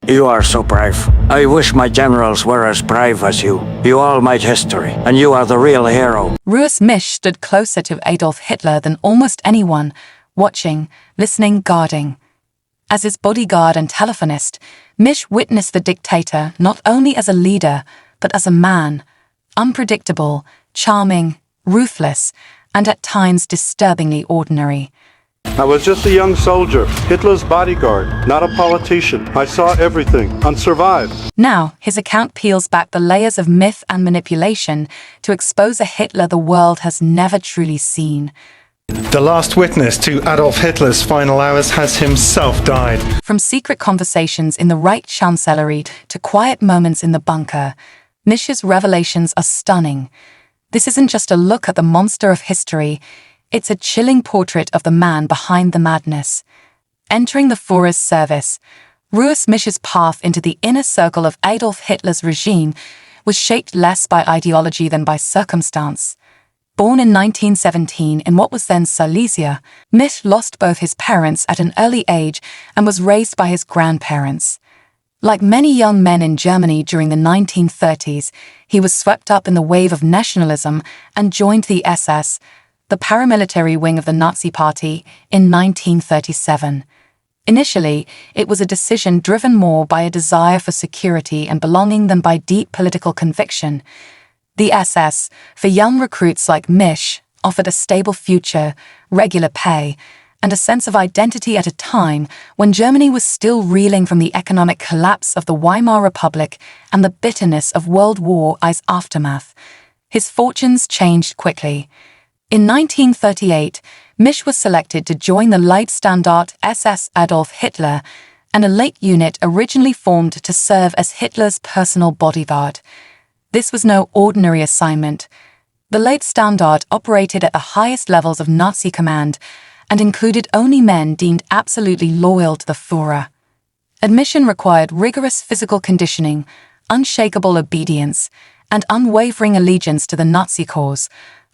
You are so brave. I wish my generals were as brave as you. You all made history, and you are the real hero. Rochus Misch stood closer to Adolf Hitler than almost anyone, watching, listening, guarding. As his bodyguard and telephonist, Misch witnessed the dictator not only as a leader, but as a man, unpredictable, charming, ruthless, and at times disturbingly ordinary. I was just a young soldier, Hitler's bodyguard, not a politician. I saw everything and survived. Now, his account peels back the layers of myth and manipulation to expose a Hitler the world has never truly seen. The last witness to Adolf Hitler's final hours has himself died. From secret conversations in the Reich Chancellery to quiet moments in the bunker, Misch's revelations are stunning. This isn't just a look at the monster of history, it's a chilling portrait of the man behind the madness. Entering the Führer's service, Rochus Misch's path into the inner circle of Adolf Hitler's regime was shaped less by ideology than by circumstance. Born in 1917 in what was then Silesia, Misch lost both his parents at an early age and was raised by his grandparents. Like many young men in Germany during the 1930s, he was swept up in the wave of nationalism and joined the SS, the paramilitary wing of the Nazi Party, in 1937. Initially, it was a decision driven more by a desire for security and belonging than by deep political conviction. The SS, for young recruits like Misch, offered a stable future, regular pay, and a sense of identity at a time when Germany was still reeling from the economic collapse of the Weimar Republic and the bitterness of World War I's aftermath. His fortunes changed quickly. In 1938, Misch was selected to join the Leitstandarte SS Adolf Hitler, an elite unit originally formed to serve as Hitler's personal bodyguard. This was no ordinary assignment. The Leitstandarte operated at the highest levels of Nazi command and included only men deemed absolutely loyal to the Führer. Admission required rigorous physical conditioning, unshakable obedience, and unwavering allegiance to the Nazi cause,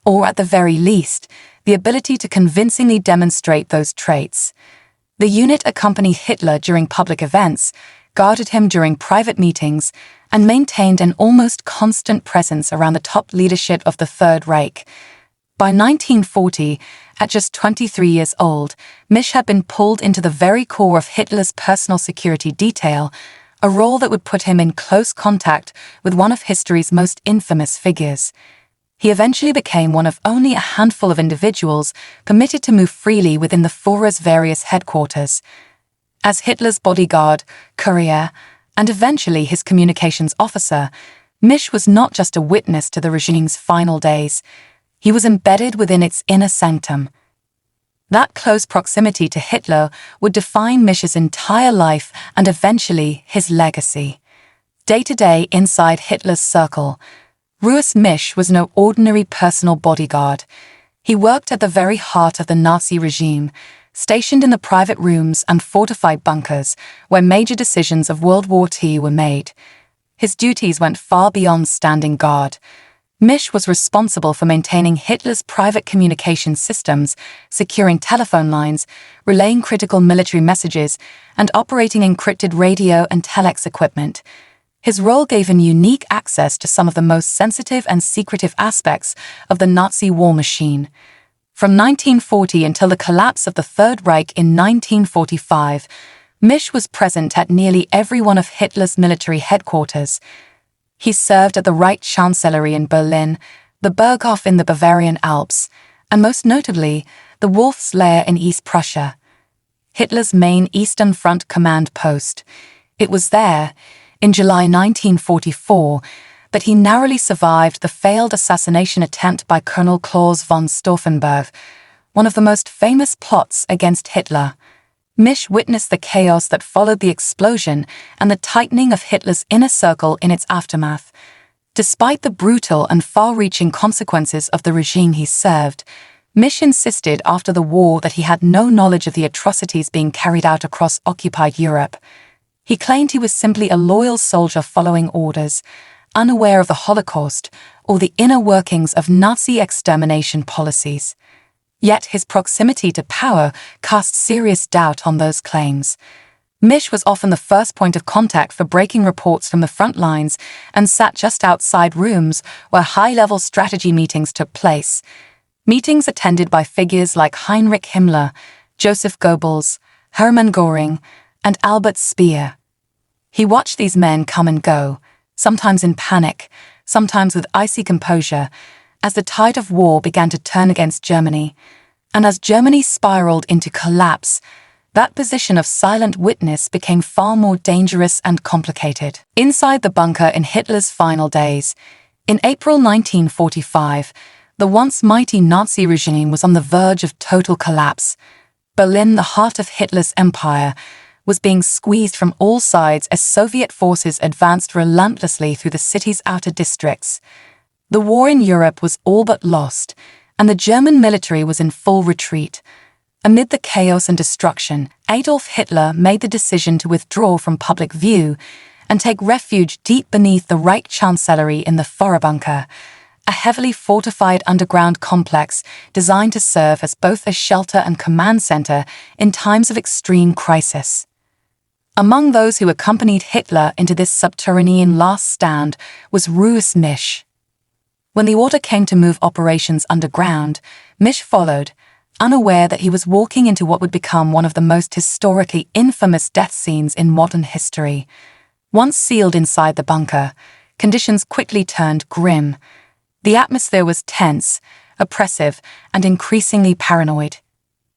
or at the very least, the ability to convincingly demonstrate those traits. The unit accompanied Hitler during public events, guarded him during private meetings, and maintained an almost constant presence around the top leadership of the Third Reich. By 1940, at just 23 years old, Misch had been pulled into the very core of Hitler's personal security detail, a role that would put him in close contact with one of history's most infamous figures. He eventually became one of only a handful of individuals permitted to move freely within the Führer's various headquarters. As Hitler's bodyguard, courier, and eventually his communications officer, Misch was not just a witness to the regime's final days. He was embedded within its inner sanctum. That close proximity to Hitler would define Misch's entire life and eventually his legacy. Day to day inside Hitler's circle, Rochus Misch was no ordinary personal bodyguard. He worked at the very heart of the Nazi regime, stationed in the private rooms and fortified bunkers where major decisions of World War II were made. His duties went far beyond standing guard. Misch was responsible for maintaining Hitler's private communication systems, securing telephone lines, relaying critical military messages, and operating encrypted radio and telex equipment. His role gave him unique access to some of the most sensitive and secretive aspects of the Nazi war machine. From 1940 until the collapse of the Third Reich in 1945, Misch was present at nearly every one of Hitler's military headquarters. He served at the Reich Chancellery in Berlin, the Burghof in the Bavarian Alps, and most notably, the Wolf's Lair in East Prussia, Hitler's main Eastern Front command post. It was there, in July 1944, that he narrowly survived the failed assassination attempt by Colonel Klaus von Stauffenberg, one of the most famous plots against Hitler. Misch witnessed the chaos that followed the explosion and the tightening of Hitler's inner circle in its aftermath. Despite the brutal and far-reaching consequences of the regime he served, Misch insisted after the war that he had no knowledge of the atrocities being carried out across occupied Europe. He claimed he was simply a loyal soldier following orders, unaware of the Holocaust or the inner workings of Nazi extermination policies. Yet his proximity to power cast serious doubt on those claims. Misch was often the first point of contact for breaking reports from the front lines and sat just outside rooms where high-level strategy meetings took place. Meetings attended by figures like Heinrich Himmler, Joseph Goebbels, Hermann Göring, and Albert Speer. He watched these men come and go, sometimes in panic, sometimes with icy composure, as the tide of war began to turn against Germany. And as Germany spiraled into collapse, that position of silent witness became far more dangerous and complicated. Inside the bunker in Hitler's final days, in April 1945, the once mighty Nazi regime was on the verge of total collapse. Berlin, the heart of Hitler's empire, was being squeezed from all sides as Soviet forces advanced relentlessly through the city's outer districts. The war in Europe was all but lost, and the German military was in full retreat. Amid the chaos and destruction, Adolf Hitler made the decision to withdraw from public view and take refuge deep beneath the Reich Chancellery in the Führerbunker, a heavily fortified underground complex designed to serve as both a shelter and command center in times of extreme crisis. Among those who accompanied Hitler into this subterranean last stand was Rochus Misch. When the order came to move operations underground, Misch followed, unaware that he was walking into what would become one of the most historically infamous death scenes in modern history. Once sealed inside the bunker, conditions quickly turned grim. The atmosphere was tense, oppressive, and increasingly paranoid.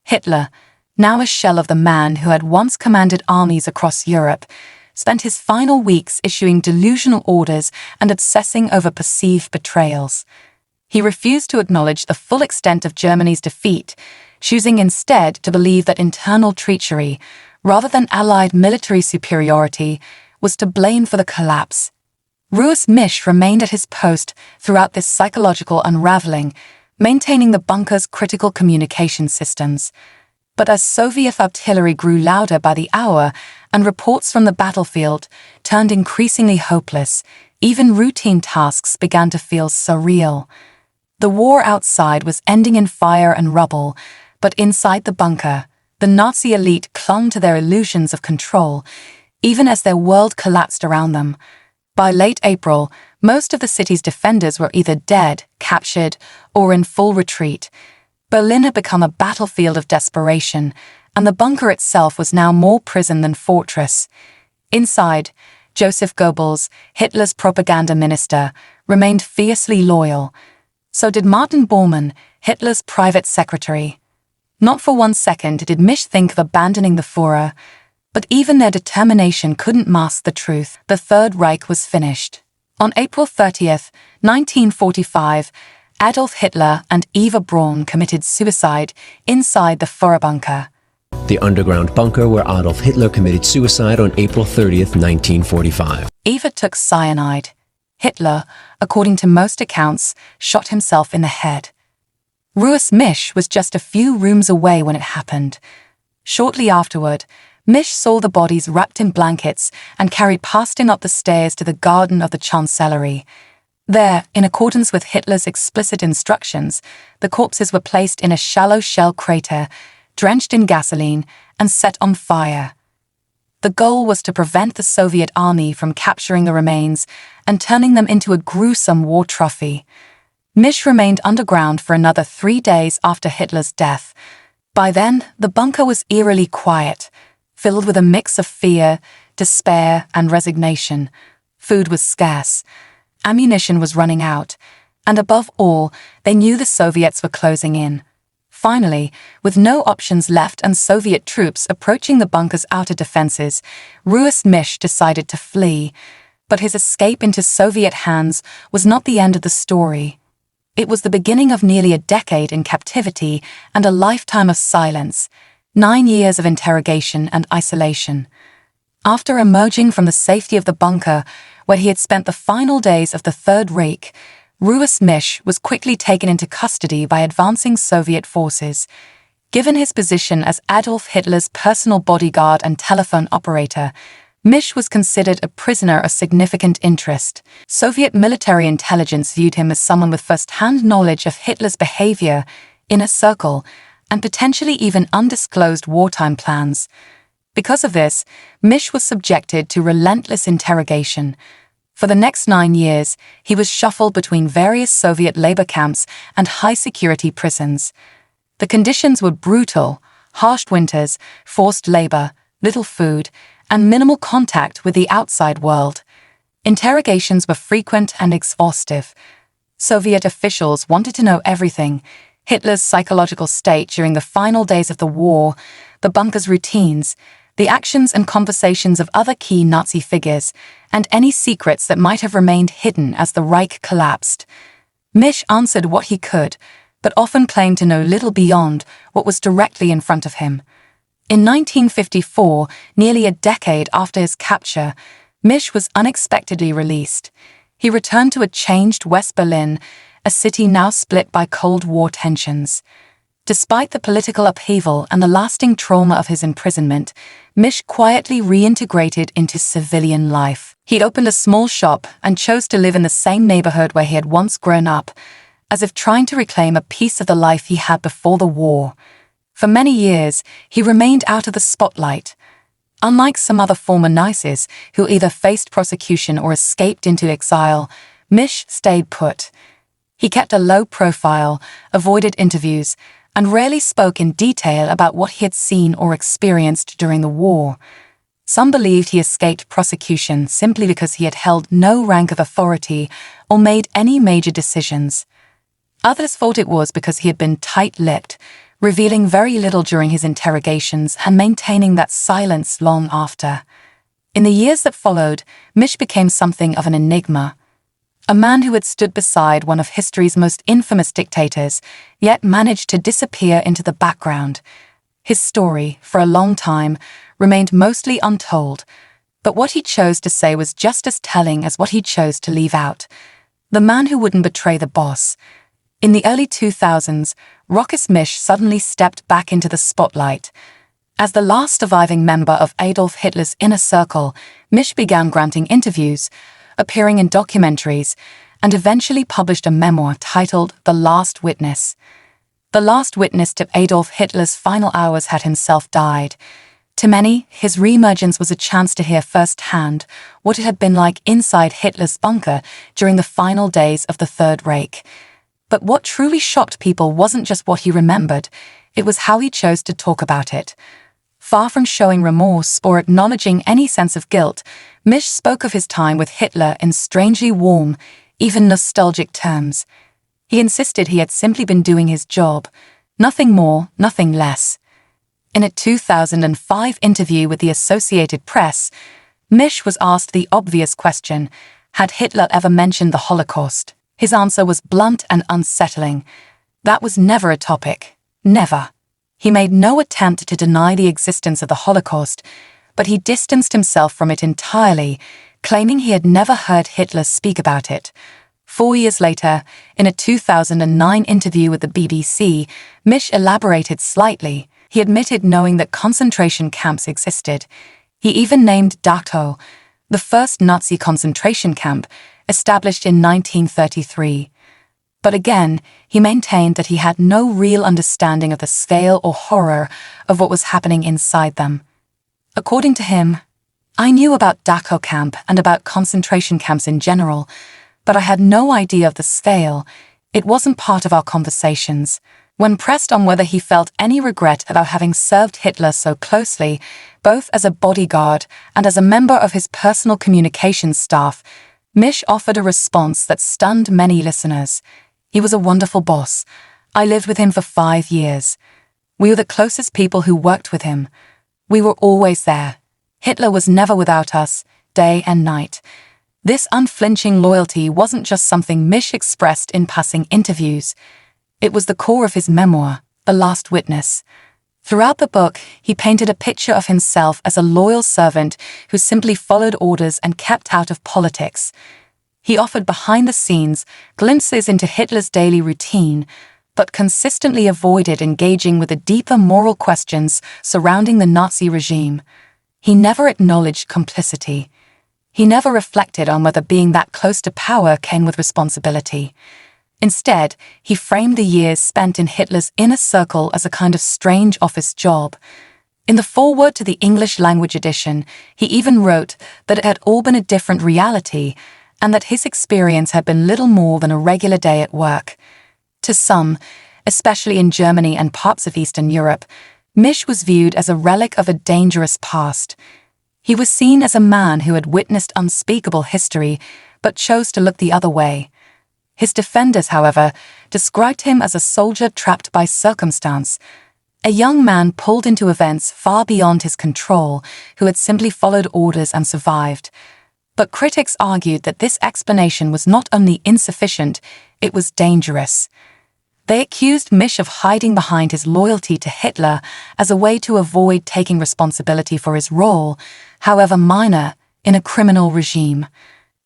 Hitler, now a shell of the man who had once commanded armies across Europe, spent his final weeks issuing delusional orders and obsessing over perceived betrayals. He refused to acknowledge the full extent of Germany's defeat, choosing instead to believe that internal treachery, rather than Allied military superiority, was to blame for the collapse. Rochus Misch remained at his post throughout this psychological unraveling, maintaining the bunker's critical communication systems. But as Soviet artillery grew louder by the hour and reports from the battlefield turned increasingly hopeless, even routine tasks began to feel surreal. The war outside was ending in fire and rubble, but inside the bunker, the Nazi elite clung to their illusions of control, even as their world collapsed around them. By late April, most of the city's defenders were either dead, captured, or in full retreat. Berlin had become a battlefield of desperation, and the bunker itself was now more prison than fortress. Inside, Joseph Goebbels, Hitler's propaganda minister, remained fiercely loyal. So did Martin Bormann, Hitler's private secretary. Not for 1 second did Misch think of abandoning the Führer, but even their determination couldn't mask the truth. The Third Reich was finished. On April 30th, 1945, Adolf Hitler and Eva Braun committed suicide inside the Führerbunker. The underground bunker where Adolf Hitler committed suicide on April 30th, 1945. Eva took cyanide. Hitler, according to most accounts, shot himself in the head. Rochus Misch was just a few rooms away when it happened. Shortly afterward, Misch saw the bodies wrapped in blankets and carried past him up the stairs to the garden of the Chancellery. There, in accordance with Hitler's explicit instructions, the corpses were placed in a shallow shell crater, drenched in gasoline, and set on fire. The goal was to prevent the Soviet army from capturing the remains and turning them into a gruesome war trophy. Misch remained underground for another 3 days after Hitler's death. By then, the bunker was eerily quiet, filled with a mix of fear, despair, and resignation. Food was scarce. Ammunition was running out, and above all, they knew the Soviets were closing in. Finally, with no options left and Soviet troops approaching the bunker's outer defenses, Rochus Misch decided to flee. But his escape into Soviet hands was not the end of the story. It was the beginning of nearly a decade in captivity and a lifetime of silence, 9 years of interrogation and isolation. After emerging from the safety of the bunker, where he had spent the final days of the Third Reich, Rochus Misch was quickly taken into custody by advancing Soviet forces. Given his position as Adolf Hitler's personal bodyguard and telephone operator, Misch was considered a prisoner of significant interest. Soviet military intelligence viewed him as someone with first-hand knowledge of Hitler's behavior, inner circle, and potentially even undisclosed wartime plans. Because of this, Misch was subjected to relentless interrogation. For the next 9 years, he was shuffled between various Soviet labor camps and high-security prisons. The conditions were brutal: harsh winters, forced labor, little food, and minimal contact with the outside world. Interrogations were frequent and exhaustive. Soviet officials wanted to know everything: Hitler's psychological state during the final days of the war, the bunker's routines, the actions and conversations of other key Nazi figures, and any secrets that might have remained hidden as the Reich collapsed. Misch answered what he could, but often claimed to know little beyond what was directly in front of him. In 1954, nearly a decade after his capture, Misch was unexpectedly released. He returned to a changed West Berlin, a city now split by Cold War tensions. Despite the political upheaval and the lasting trauma of his imprisonment, Misch quietly reintegrated into civilian life. He'd opened a small shop and chose to live in the same neighborhood where he had once grown up, as if trying to reclaim a piece of the life he had before the war. For many years, he remained out of the spotlight. Unlike some other former Nazis who either faced prosecution or escaped into exile, Misch stayed put. He kept a low profile, avoided interviews, and rarely spoke in detail about what he had seen or experienced during the war. Some believed he escaped prosecution simply because he had held no rank of authority or made any major decisions. Others thought it was because he had been tight-lipped, revealing very little during his interrogations and maintaining that silence long after. In the years that followed, Misch became something of an enigma. A man who had stood beside one of history's most infamous dictators, yet managed to disappear into the background. His story, for a long time, remained mostly untold, but what he chose to say was just as telling as what he chose to leave out. The man who wouldn't betray the boss. In the early 2000s, Rochus Misch suddenly stepped back into the spotlight. As the last surviving member of Adolf Hitler's inner circle, Misch began granting interviews, appearing in documentaries, and eventually published a memoir titled The Last Witness. The last witness to Adolf Hitler's final hours had himself died. To many, his re-emergence was a chance to hear firsthand what it had been like inside Hitler's bunker during the final days of the Third Reich. But what truly shocked people wasn't just what he remembered, it was how he chose to talk about it. Far from showing remorse or acknowledging any sense of guilt, Misch spoke of his time with Hitler in strangely warm, even nostalgic terms. He insisted he had simply been doing his job, nothing more, nothing less. In a 2005 interview with the Associated Press, Misch was asked the obvious question: had Hitler ever mentioned the Holocaust? His answer was blunt and unsettling. That was never a topic. Never. He made no attempt to deny the existence of the Holocaust, but he distanced himself from it entirely, claiming he had never heard Hitler speak about it. 4 years later, in a 2009 interview with the BBC, Misch elaborated slightly. He admitted knowing that concentration camps existed. He even named Dachau, the first Nazi concentration camp, established in 1933. But again, he maintained that he had no real understanding of the scale or horror of what was happening inside them. According to him, "I knew about Dachau camp and about concentration camps in general, but I had no idea of the scale. It wasn't part of our conversations." When pressed on whether he felt any regret about having served Hitler so closely, both as a bodyguard and as a member of his personal communications staff, Misch offered a response that stunned many listeners. "He was a wonderful boss. I lived with him for 5 years. We were the closest people who worked with him. We were always there. Hitler was never without us, day and night." This unflinching loyalty wasn't just something Misch expressed in passing interviews. It was the core of his memoir, The Last Witness. Throughout the book, he painted a picture of himself as a loyal servant who simply followed orders and kept out of politics. He offered behind-the-scenes glimpses into Hitler's daily routine, but consistently avoided engaging with the deeper moral questions surrounding the Nazi regime. He never acknowledged complicity. He never reflected on whether being that close to power came with responsibility. Instead, he framed the years spent in Hitler's inner circle as a kind of strange office job. In the foreword to the English language edition, he even wrote that it had all been a different reality and that his experience had been little more than a regular day at work. To some, especially in Germany and parts of Eastern Europe, Misch was viewed as a relic of a dangerous past. He was seen as a man who had witnessed unspeakable history but chose to look the other way. His defenders, however, described him as a soldier trapped by circumstance, a young man pulled into events far beyond his control who had simply followed orders and survived. But critics argued that this explanation was not only insufficient, it was dangerous. They accused Misch of hiding behind his loyalty to Hitler as a way to avoid taking responsibility for his role, however minor, in a criminal regime.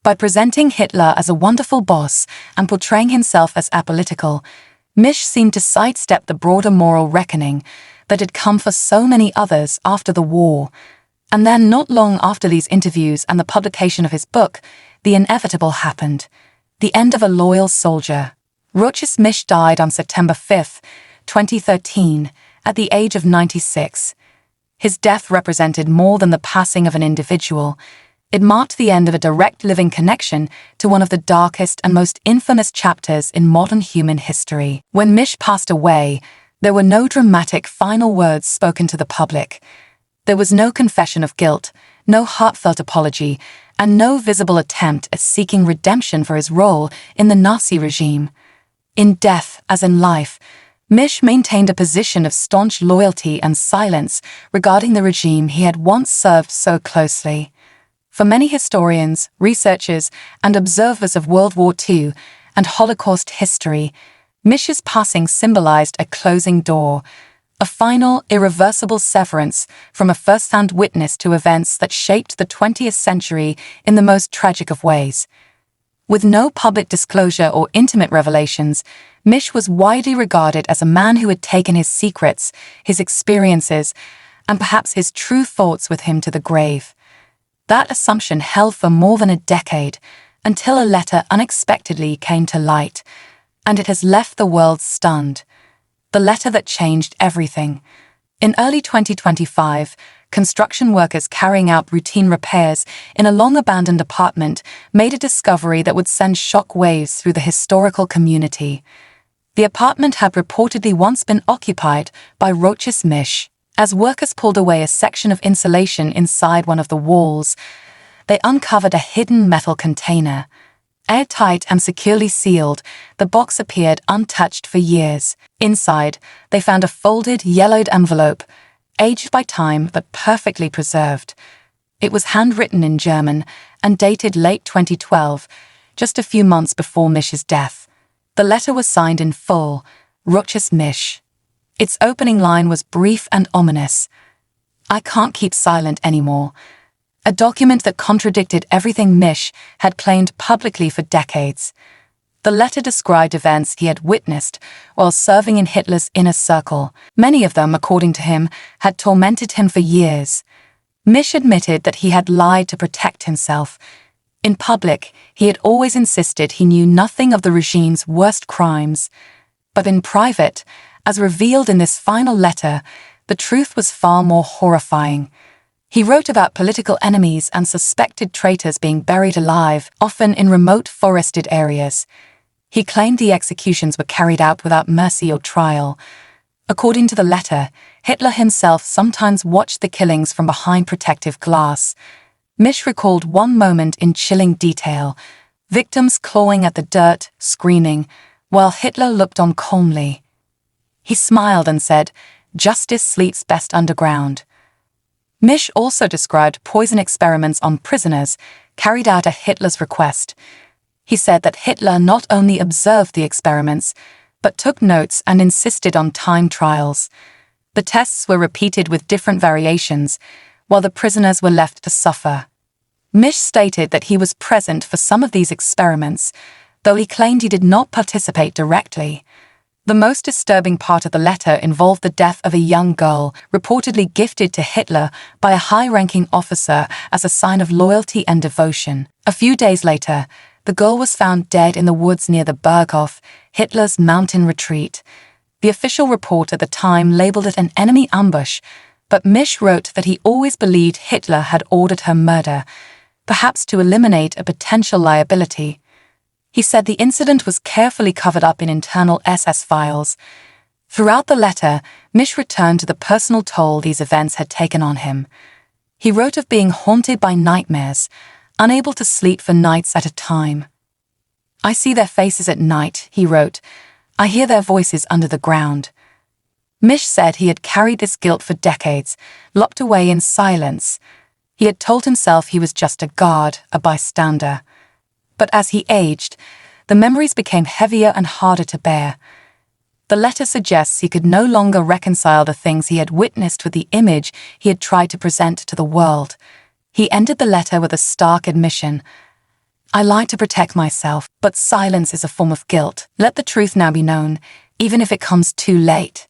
By presenting Hitler as a wonderful boss and portraying himself as apolitical, Misch seemed to sidestep the broader moral reckoning that had come for so many others after the war. And then, not long after these interviews and the publication of his book, the inevitable happened. The end of a loyal soldier. Rochus Misch died on September 5, 2013, at the age of 96. His death represented more than the passing of an individual. It marked the end of a direct living connection to one of the darkest and most infamous chapters in modern human history. When Misch passed away, there were no dramatic final words spoken to the public. There was no confession of guilt, no heartfelt apology, and no visible attempt at seeking redemption for his role in the Nazi regime. In death, as in life, Misch maintained a position of staunch loyalty and silence regarding the regime he had once served so closely. For many historians, researchers, and observers of World War II and Holocaust history, Misch's passing symbolized a closing door, a final, irreversible severance from a first-hand witness to events that shaped the 20th century in the most tragic of ways. With no public disclosure or intimate revelations, Misch was widely regarded as a man who had taken his secrets, his experiences, and perhaps his true thoughts with him to the grave. That assumption held for more than a decade, until a letter unexpectedly came to light, and it has left the world stunned. The letter that changed everything. In early 2025, construction workers carrying out routine repairs in a long-abandoned apartment made a discovery that would send shock waves through the historical community. The apartment had reportedly once been occupied by Rochus Misch. As workers pulled away a section of insulation inside one of the walls, they uncovered a hidden metal container. Airtight and securely sealed, the box appeared untouched for years. Inside, they found a folded, yellowed envelope, aged by time but perfectly preserved. It was handwritten in German and dated late 2012, just a few months before Misch's death. The letter was signed in full, Rochus Misch. Its opening line was brief and ominous. "I can't keep silent anymore." A document that contradicted everything Misch had claimed publicly for decades. The letter described events he had witnessed while serving in Hitler's inner circle. Many of them, according to him, had tormented him for years. Misch admitted that he had lied to protect himself. In public, he had always insisted he knew nothing of the regime's worst crimes. But in private, as revealed in this final letter, the truth was far more horrifying. He wrote about political enemies and suspected traitors being buried alive, often in remote forested areas. He claimed the executions were carried out without mercy or trial. According to the letter, Hitler himself sometimes watched the killings from behind protective glass. Misch recalled one moment in chilling detail, victims clawing at the dirt, screaming, while Hitler looked on calmly. He smiled and said, "Justice sleeps best underground." Misch also described poison experiments on prisoners carried out at Hitler's request. He said that Hitler not only observed the experiments, but took notes and insisted on time trials. The tests were repeated with different variations, while the prisoners were left to suffer. Misch stated that he was present for some of these experiments, though he claimed he did not participate directly. The most disturbing part of the letter involved the death of a young girl, reportedly gifted to Hitler by a high-ranking officer as a sign of loyalty and devotion. A few days later, the girl was found dead in the woods near the Berghof, Hitler's mountain retreat. The official report at the time labeled it an enemy ambush, But Misch wrote that he always believed Hitler had ordered her murder, perhaps to eliminate a potential liability. He said the incident was carefully covered up in internal SS files. Throughout the letter, Misch returned to the personal toll these events had taken on him. He wrote of being haunted by nightmares, unable to sleep for nights at a time. "I see their faces at night," he wrote. "I hear their voices under the ground." Misch said he had carried this guilt for decades, locked away in silence. He had told himself he was just a guard, a bystander. But as he aged, the memories became heavier and harder to bear. The letter suggests he could no longer reconcile the things he had witnessed with the image he had tried to present to the world. He ended the letter with a stark admission. "I lied to protect myself, but silence is a form of guilt. Let the truth now be known, even if it comes too late."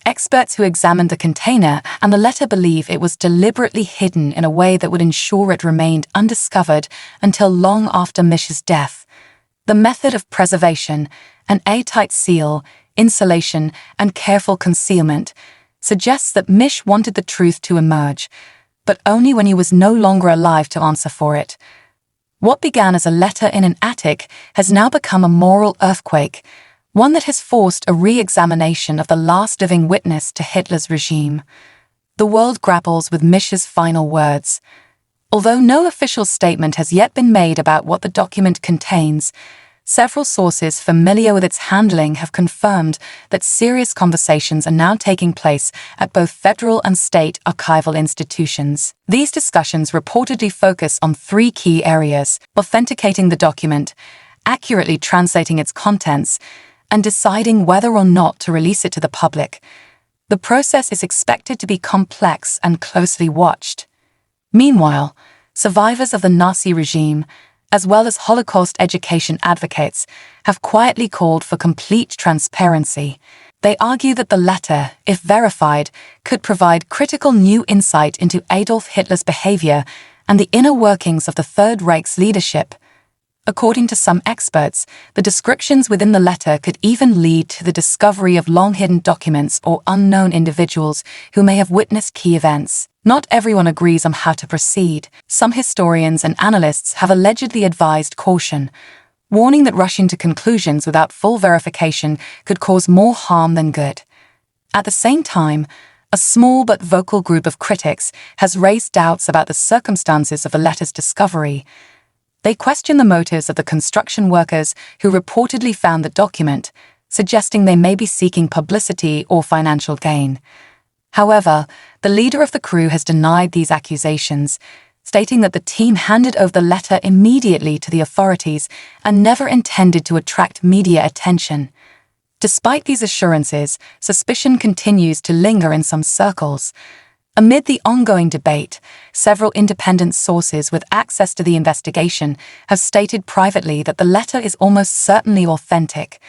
Experts who examined the container and the letter believe it was deliberately hidden in a way that would ensure it remained undiscovered until long after Misch's death. The method of preservation, an airtight seal, insulation, and careful concealment, suggests that Misch wanted the truth to emerge, but only when he was no longer alive to answer for it. What began as a letter in an attic has now become a moral earthquake, one that has forced a re-examination of the last living witness to Hitler's regime. The world grapples with Misch's final words. Although no official statement has yet been made about what the document contains, several sources familiar with its handling have confirmed that serious conversations are now taking place at both federal and state archival institutions. These discussions reportedly focus on three key areas: authenticating the document, accurately translating its contents, and deciding whether or not to release it to the public. The process is expected to be complex and closely watched. Meanwhile, survivors of the Nazi regime, as well as Holocaust education advocates, have quietly called for complete transparency. They argue that the letter, if verified, could provide critical new insight into Adolf Hitler's behavior and the inner workings of the Third Reich's leadership. According to some experts, the descriptions within the letter could even lead to the discovery of long-hidden documents or unknown individuals who may have witnessed key events. Not everyone agrees on how to proceed. Some historians and analysts have allegedly advised caution, warning that rushing to conclusions without full verification could cause more harm than good. At the same time, a small but vocal group of critics has raised doubts about the circumstances of the letter's discovery. They question the motives of the construction workers who reportedly found the document, suggesting they may be seeking publicity or financial gain. However, the leader of the crew has denied these accusations, stating that the team handed over the letter immediately to the authorities and never intended to attract media attention. Despite these assurances, suspicion continues to linger in some circles. Amid the ongoing debate, several independent sources with access to the investigation have stated privately that the letter is almost certainly authentic.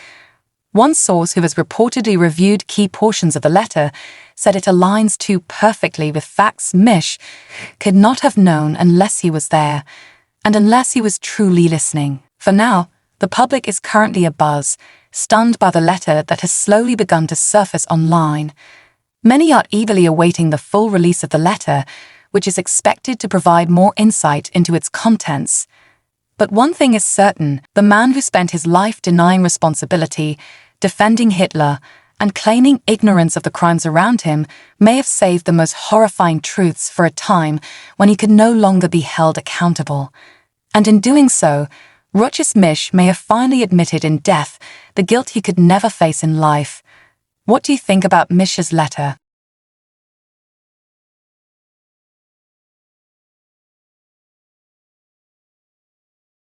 One source who has reportedly reviewed key portions of the letter said it aligns too perfectly with facts Misch could not have known unless he was there, and unless he was truly listening. For now, the public is currently abuzz, stunned by the letter that has slowly begun to surface online. Many are eagerly awaiting the full release of the letter, which is expected to provide more insight into its contents. But one thing is certain: the man who spent his life denying responsibility, defending Hitler, and claiming ignorance of the crimes around him may have saved the most horrifying truths for a time when he could no longer be held accountable. And in doing so, Rochus Misch may have finally admitted in death the guilt he could never face in life. What do you think about Misch's letter?